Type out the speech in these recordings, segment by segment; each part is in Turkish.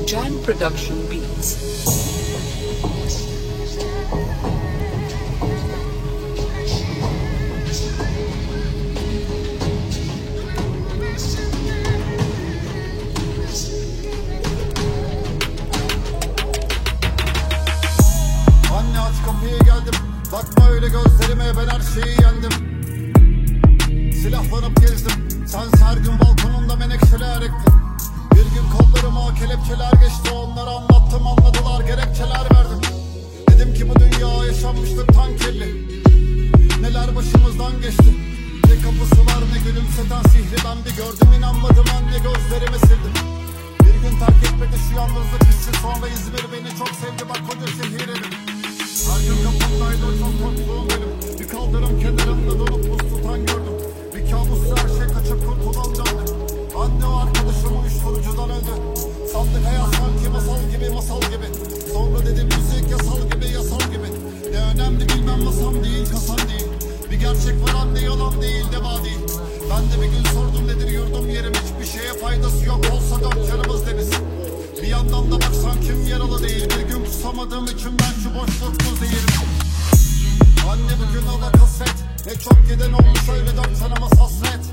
Jan Production Beats. Anne aç kapıyı geldim. Bakma öyle gözlerime, ben her şeyi yendim. Silahlanıp gezdim. Sen her gün balkonunda menekşeler ektin. Bir gün kollarıma kelepçeler geçti. Onlara anlattım, anladılar, gerekçeler verdim. Dedim ki bu dünya yaşanmışlıktan kirli. Neler başımızdan geçti. Ne kapısı var ne gülümseten sihri. Ben bir gördüm, inanmadım, anne gözlerimi sildim. Bir gün terk etmedi şu yalnızlık hissi. Sonra İzmir beni çok sevdi, bak koca şehirim. Her gün kapımdaydı o çok korktuğum benim. Bir kaldırım kenarında donup buz tutan gördüm. Bir kabusla her şey kaçıp kurtulan döndüm. Anne o arkadaşım uyuşturucudan öldü. Sandık hayat sanki masal gibi, masal gibi. Sonra dedim müzik yasal gibi, yasal gibi. Ne önemli bilmem, masam değil, kasam değil. Bir gerçek var anne, yalan değil, deva değil. Ben de bir gün sordum nedir yurdum yerim. Hiçbir şeye faydası yok olsa dört yanımız deniz. Bir yandan da baksan kim yaralı değil. Bir gün kusamadığım içimden şu boşluklu zehirim. Anne bugün hava kasvet. Ne çok giden olmuş öyle dört tanımız hasret.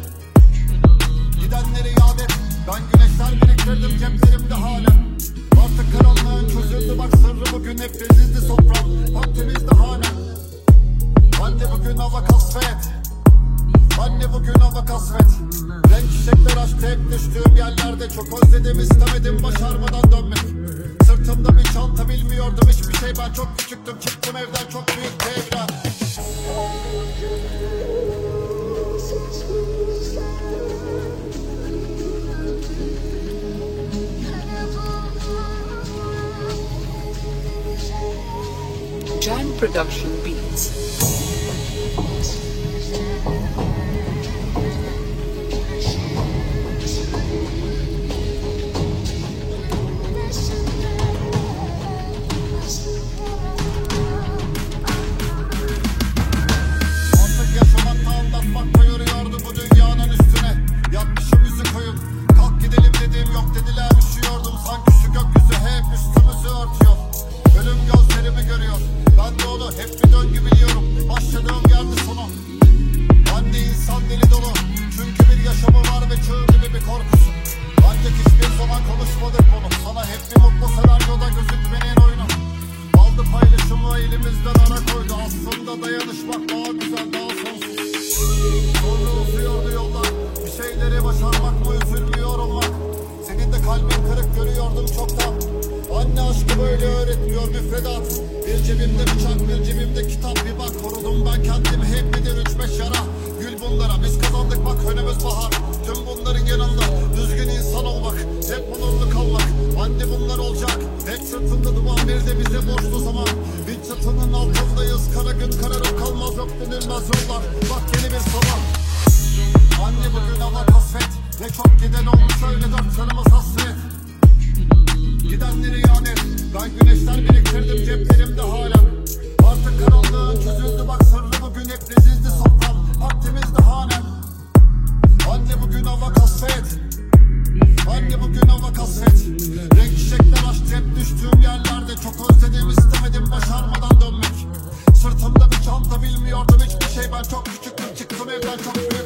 Gidenleri yad et. Ben güneşler biriktirdim ceplerimde halen. Artık karanlığın çözüldü bak sırrı bugün hep bezizdi sofram. Bak temizdi hanem. Anne bugün hava kasvet. Anne bugün hava kasvet. Renk çiçekler açtı hep düştüğüm yerlerde. Çok özledim istemedim başarmadan dönmek. Sırtımda bir çanta bilmiyordum hiçbir şey. Ben çok küçüktüm çıktım evden çok büyük bir evren. Jan Production Beats. Artık yaşamakta anlatmakta yoruyordu bu dünyanın üstüne. Yatmışım yüzü koyun. Kalk gidelim dedim yok dediler, üşüyordum. Sanki şu gökyüzü hep üstümüzü örtüyor. Ölüm gözlerimi görüyor. Ben de onu hep bir döngü biliyorum. Başladığım yerde sonu. Anne insan deli dolu. Çünkü bir yaşamı var ve çığ gibi bir korkusu. Ancak hiçbir zaman konuşmadık bunu. Sana hep bir mutlu senaryoda gözükmenin oyunu. Aldı paylaşımı elimizden ara koydu. Aslında dayanışmak daha güzel, daha sonsuz. Sonra uzuyordu yollar. Bir şeyleri başarmak mı, üzülmüyor olmak. Senin de kalbin kırık görüyordum çoktan. Anne aşkı böyle öğretmiyor müfredat. Bir cebimde bıçak, bir cebimde kitap. Bir bak korudum ben kendimi hep midir 3-5 yara. Gül bunlara biz kazandık bak önümüz bahar. Tüm bunların yanında düzgün insan olmak. Hep onurlu kalmak. Anne bunlar olacak. Hep sırtında duman bir de bize borçlu zaman. Bir çatının altındayız. Kara gün kararıp kalmaz yok dönülmez yollar. Bak yeni bir sabah. Anne bugün hava kasvet. Ne çok giden olmuş öyle dört yanımız hasret. Gidenleri yani ben güneşler biriktirdim ceplerimde halen. Artık karanlığın çözüldü bak sırrı bugün hep rezildi sofram. Bak temizdi hanem. Anne bugün hava kasvet. Anne bugün hava kasvet. Renk çiçekler açtı hep düştüğüm yerlerde. Çok özledim istemedim başarmadan dönmek. Sırtımda bir çanta bilmiyordum hiçbir şey. Ben çok küçüktüm çıktım evden çok büyük